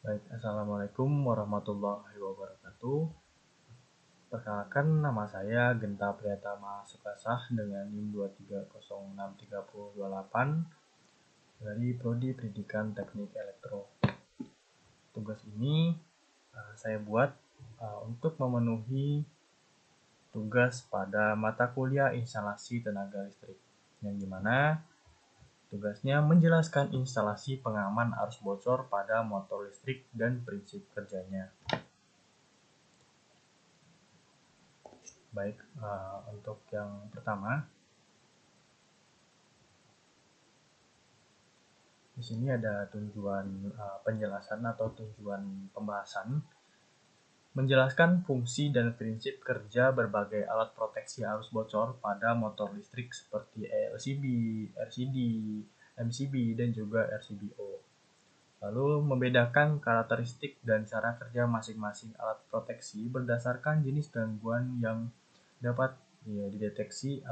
Baik, Assalamualaikum warahmatullahi wabarakatuh. Perkenalkan, nama saya Genta Priyatama Sukasah dengan NIM 2306328 dari Prodi Pendidikan Teknik Elektro. Tugas ini saya buat untuk memenuhi tugas pada mata kuliah instalasi tenaga listrik, yang dimana tugasnya menjelaskan instalasi pengaman arus bocor pada motor listrik dan prinsip kerjanya. Baik, untuk yang pertama, di sini ada tujuan penjelasan atau tujuan pembahasan, menjelaskan fungsi dan prinsip kerja berbagai alat proteksi arus bocor pada motor listrik seperti LCB, RCD, MCB, dan juga RCBO. Lalu membedakan karakteristik dan cara kerja masing-masing alat proteksi berdasarkan jenis gangguan yang dapat dideteksi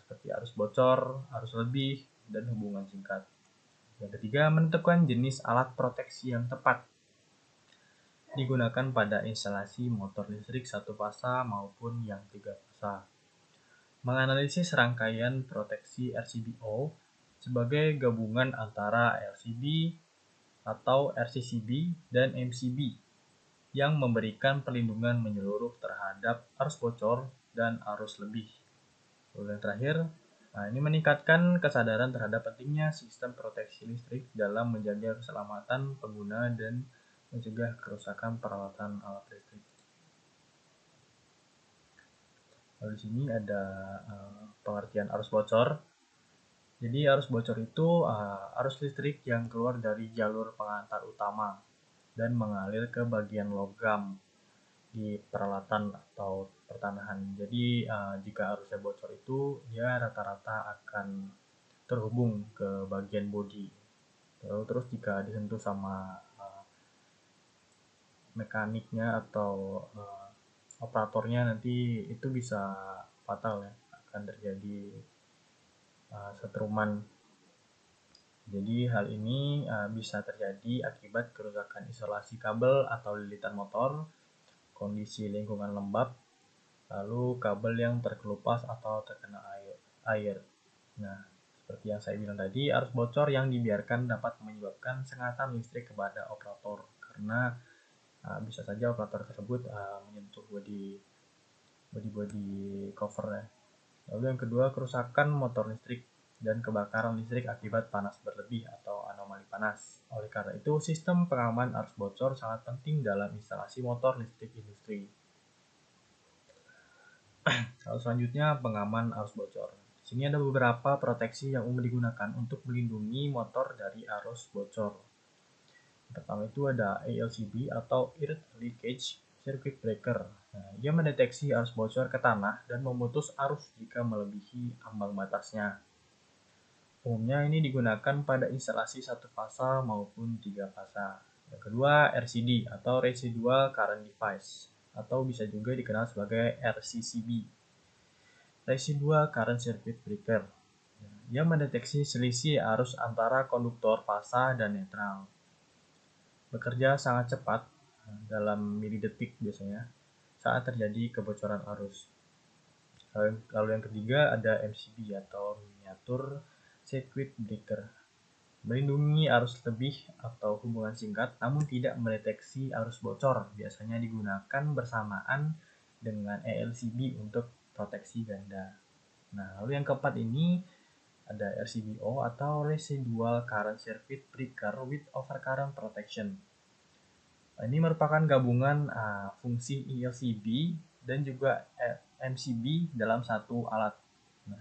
seperti arus bocor, arus lebih, dan hubungan singkat. Yang ketiga, menentukan jenis alat proteksi yang tepat digunakan pada instalasi motor listrik satu fasa maupun yang tiga fasa. Menganalisis rangkaian proteksi RCBO sebagai gabungan antara LCB atau RCCB dan MCB yang memberikan perlindungan menyeluruh terhadap arus bocor dan arus lebih. Lalu yang terakhir, ini meningkatkan kesadaran terhadap pentingnya sistem proteksi listrik dalam menjaga keselamatan pengguna dan mencegah kerusakan peralatan alat listrik. Lalu di sini ada pengertian arus bocor. Jadi arus bocor itu arus listrik yang keluar dari jalur pengantar utama dan mengalir ke bagian logam di peralatan atau pertanahan. Jadi jika arusnya bocor itu dia rata-rata akan terhubung ke bagian bodi. Terus jika disentuh sama mekaniknya atau operatornya, nanti itu bisa fatal ya, akan terjadi setruman. Jadi hal ini bisa terjadi akibat kerusakan isolasi kabel atau lilitan motor, kondisi lingkungan lembab, lalu kabel yang terkelupas atau terkena air. Nah, seperti yang saya bilang tadi, arus bocor yang dibiarkan dapat menyebabkan sengatan listrik kepada operator karena bisa saja operator tersebut menyentuh bodi cover ya. Lalu yang kedua, kerusakan motor listrik dan kebakaran listrik akibat panas berlebih atau anomali panas. Oleh karena itu, sistem pengaman arus bocor sangat penting dalam instalasi motor listrik industri. Lalu selanjutnya, pengaman arus bocor. Di sini ada beberapa proteksi yang umum digunakan untuk melindungi motor dari arus bocor. Pertama itu ada ALCB atau Earth Leakage Circuit Breaker. Nah, ia mendeteksi arus bocor ke tanah dan memutus arus jika melebihi ambang batasnya. Umumnya ini digunakan pada instalasi satu fasa maupun tiga fasa. Yang kedua, RCD atau Residual Current Device atau bisa juga dikenal sebagai RCCB. Residual Current Circuit Breaker. Ia mendeteksi selisih arus antara konduktor fasa dan netral. Bekerja sangat cepat dalam milidetik biasanya saat terjadi kebocoran arus. Lalu yang ketiga ada MCB atau Miniatur Circuit Breaker. Melindungi arus lebih atau hubungan singkat namun tidak mendeteksi arus bocor. Biasanya digunakan bersamaan dengan ALCB untuk proteksi ganda. Nah, lalu yang keempat ini ada RCBO atau Residual Current Circuit Breaker with Overcurrent Protection. Ini merupakan gabungan fungsi ELCB dan juga MCB dalam satu alat. Nah,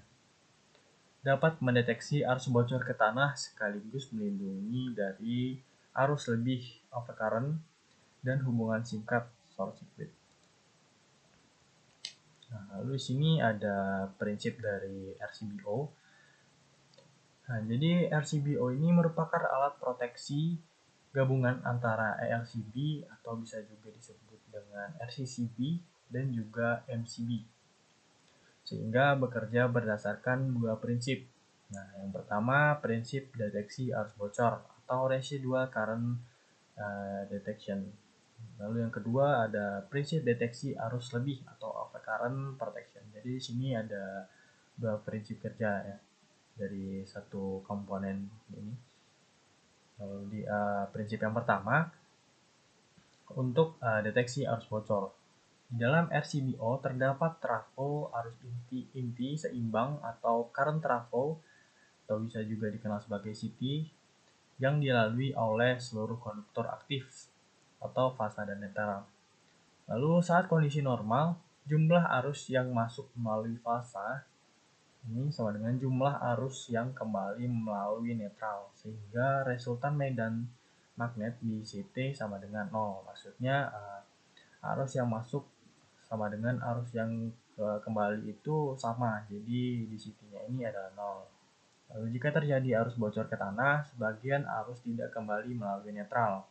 dapat mendeteksi arus bocor ke tanah sekaligus melindungi dari arus lebih overcurrent dan hubungan singkat short circuit. Nah, lalu di sini ada prinsip dari RCBO. Nah, jadi RCBO ini merupakan alat proteksi gabungan antara ALCB atau bisa juga disebut dengan RCCB dan juga MCB, sehingga bekerja berdasarkan dua prinsip. Nah, yang pertama prinsip deteksi arus bocor atau residual current detection. Lalu yang kedua ada prinsip deteksi arus lebih atau overcurrent protection. Jadi di sini ada dua prinsip kerja ya dari satu komponen ini. Lalu di prinsip yang pertama untuk deteksi arus bocor. Di dalam RCBO terdapat trafo arus inti seimbang atau current trafo atau bisa juga dikenal sebagai CT yang dilalui oleh seluruh konduktor aktif atau fasa dan netral. Lalu saat kondisi normal, jumlah arus yang masuk melalui fasa ini sama dengan jumlah arus yang kembali melalui netral, sehingga resultan medan magnet di CT sama dengan 0. Maksudnya arus yang masuk sama dengan arus yang kembali itu sama, jadi di CT-nya ini adalah 0. Lalu jika terjadi arus bocor ke tanah, sebagian arus tidak kembali melalui netral.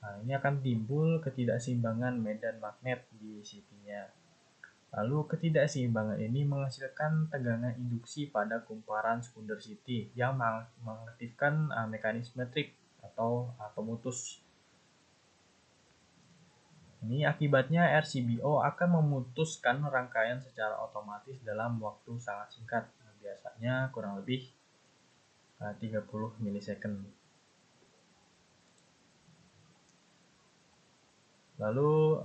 Nah, ini akan timbul ketidakseimbangan medan magnet di CT-nya. Lalu ketidakseimbangan ini menghasilkan tegangan induksi pada kumparan sekunder CT yang mengaktifkan mekanisme trik atau pemutus. Ini akibatnya RCBO akan memutuskan rangkaian secara otomatis dalam waktu sangat singkat, biasanya kurang lebih 30 milisecond. Lalu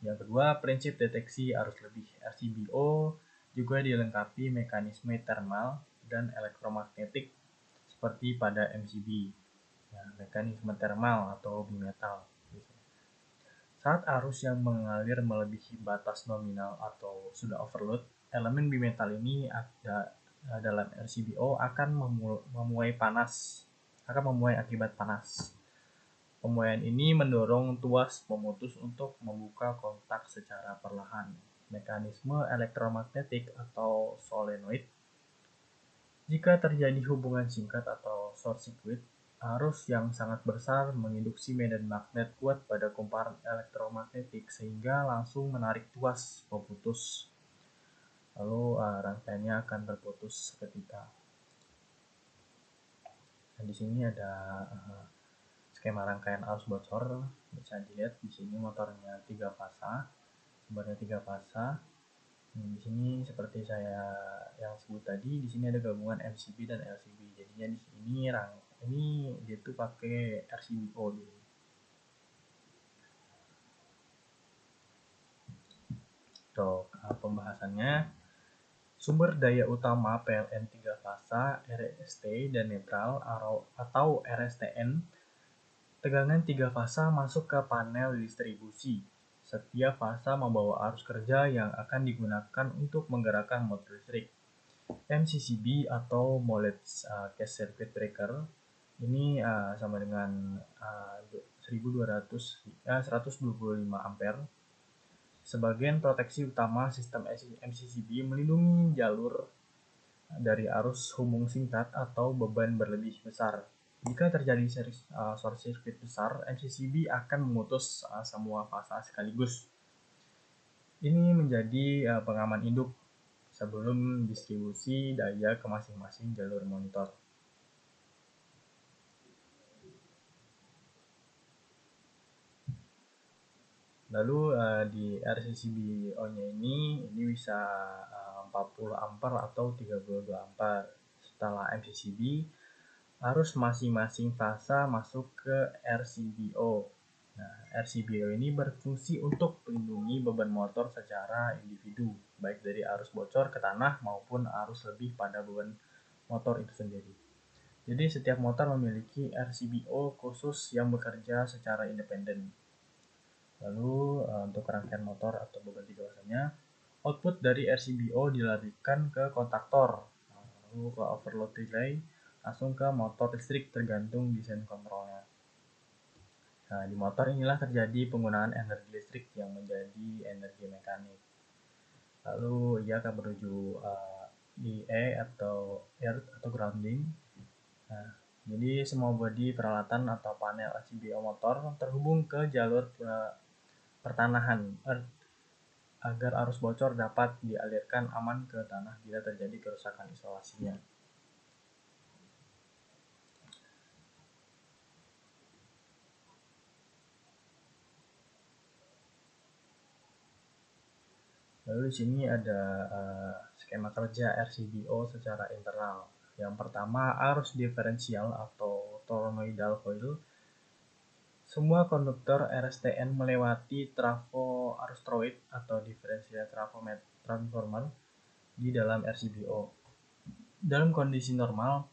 yang kedua, prinsip deteksi arus lebih. RCBO juga dilengkapi mekanisme thermal dan elektromagnetik seperti pada MCB. Nah, mekanisme thermal atau bimetal. Saat arus yang mengalir melebihi batas nominal atau sudah overload, elemen bimetal ini dalam RCBO akan memuai akibat panas. Pemuaian ini mendorong tuas pemutus untuk membuka kontak secara perlahan. Mekanisme elektromagnetik atau solenoid. Jika terjadi hubungan singkat atau short circuit, arus yang sangat besar menginduksi medan magnet kuat pada kumparan elektromagnetik sehingga langsung menarik tuas pemutus. Lalu rangkaiannya akan terputus seketika. Dan di sini ada skema rangkaian arus bocor. Bisa dilihat di sini motornya 3 fasa, sumbernya 3 fasa. Di sini seperti saya yang sebut tadi, di sini ada gabungan MCB dan LCB. Jadinya di sini ini dia tuh pakai RCBO gitu. Untuk pembahasannya, sumber daya utama PLN 3 fasa, RST dan netral atau RSTN. Tegangan 3 fasa masuk ke panel distribusi. Setiap fasa membawa arus kerja yang akan digunakan untuk menggerakkan motor listrik. MCCB atau Mole's Case Circuit Breaker ini sama dengan 125 ampere. Sebagian proteksi utama sistem MCCB melindungi jalur dari arus hubung singkat atau beban berlebih besar. Jika terjadi short circuit besar, MCCB akan memutus semua fasa sekaligus. Ini menjadi pengaman induk sebelum distribusi daya ke masing-masing jalur monitor. Lalu di RCCBO-nya ini bisa 40 ampere atau 32 ampere. Setelah MCCB, arus masing-masing fasa masuk ke RCBO. Nah, RCBO ini berfungsi untuk melindungi beban motor secara individu, baik dari arus bocor ke tanah maupun arus lebih pada beban motor itu sendiri. Jadi setiap motor memiliki RCBO khusus yang bekerja secara independen. Lalu untuk rangkaian motor atau beban 3 fasanya, output dari RCBO dilarikan ke kontaktor, lalu ke overload relay, langsung ke motor listrik tergantung desain kontrolnya. Nah, di motor inilah terjadi penggunaan energi listrik yang menjadi energi mekanik. Lalu ia akan menuju EE atau earth atau grounding. Nah, jadi semua bodi peralatan atau panel RCBO motor terhubung ke jalur pertanahan earth agar arus bocor dapat dialirkan aman ke tanah bila terjadi kerusakan isolasinya. Lalu di sini ada skema kerja RCBO secara internal. Yang pertama, arus diferensial atau toroidal coil. Semua konduktor RSTN melewati trafo arus toroid atau diferensial transformer di dalam RCBO. Dalam kondisi normal,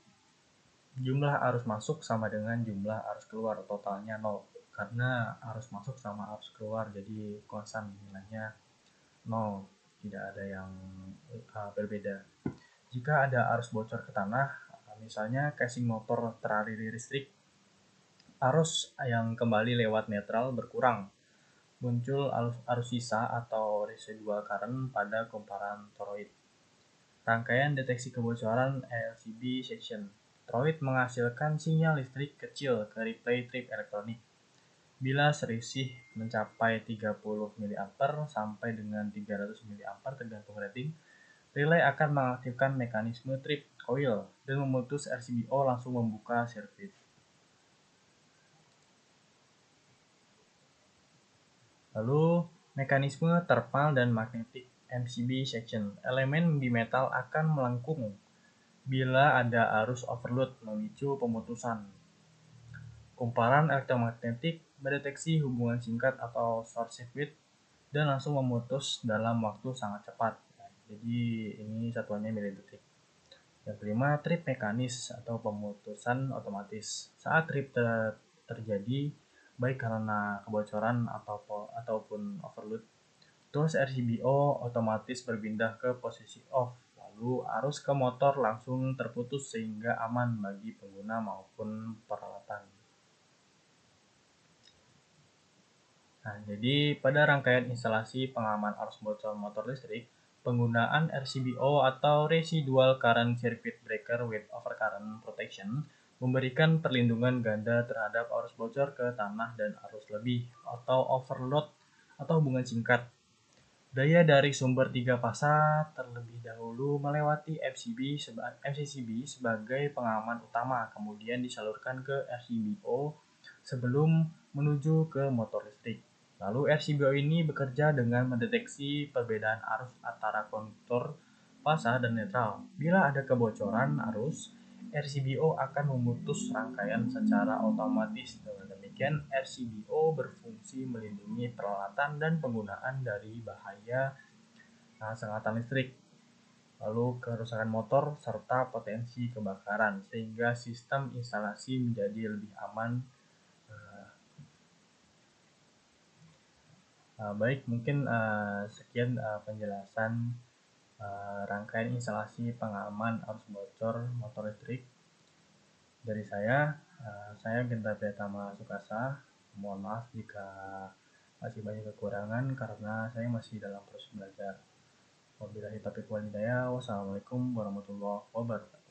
jumlah arus masuk sama dengan jumlah arus keluar, totalnya 0. Karena arus masuk sama arus keluar, jadi konstan nilainya 0. Tidak ada yang berbeda. Jika ada arus bocor ke tanah, misalnya casing motor teraliri listrik, arus yang kembali lewat netral berkurang. Muncul arus sisa atau residual current pada kumparan toroid. Rangkaian deteksi kebocoran LCB section. Toroid menghasilkan sinyal listrik kecil ke relay trip elektronik. Bila selisih mencapai 30 mA sampai dengan 300 mA tergantung rating, relay akan mengaktifkan mekanisme trip coil dan memutus RCBO langsung membuka sirkuit. Lalu, mekanisme thermal dan magnetic MCB section. Elemen bimetal akan melengkung bila ada arus overload memicu pemutusan. Kumparan elektromagnetik mendeteksi hubungan singkat atau short circuit dan langsung memutus dalam waktu sangat cepat. Jadi ini satuannya milidetik. Yang kelima, trip mekanis atau pemutusan otomatis. Saat trip terjadi, baik karena kebocoran ataupun overload, terus RCBO otomatis berpindah ke posisi off. Lalu arus ke motor langsung terputus sehingga aman bagi pengguna maupun peralatan. Nah, jadi pada rangkaian instalasi pengaman arus bocor motor listrik, penggunaan RCBO atau Residual Current Circuit Breaker with Overcurrent Protection memberikan perlindungan ganda terhadap arus bocor ke tanah dan arus lebih atau overload atau hubungan singkat. Daya dari sumber 3 fasa terlebih dahulu melewati MCCB sebagai pengaman utama, kemudian disalurkan ke RCBO sebelum menuju ke motor listrik. Lalu RCBO ini bekerja dengan mendeteksi perbedaan arus antara konduktor fasa dan netral. Bila ada kebocoran arus, RCBO akan memutus rangkaian secara otomatis. Dengan demikian, RCBO berfungsi melindungi peralatan dan penggunaan dari bahaya sengatan listrik, lalu kerusakan motor, serta potensi kebakaran, sehingga sistem instalasi menjadi lebih aman. Baik, mungkin sekian penjelasan rangkaian instalasi pengaman arus bocor motor listrik dari saya. Saya Genta Pratama Sukasa. Mohon maaf jika masih banyak kekurangan karena saya masih dalam proses belajar. Wabillahi taufiq wal hidayah. Wassalamualaikum warahmatullahi wabarakatuh.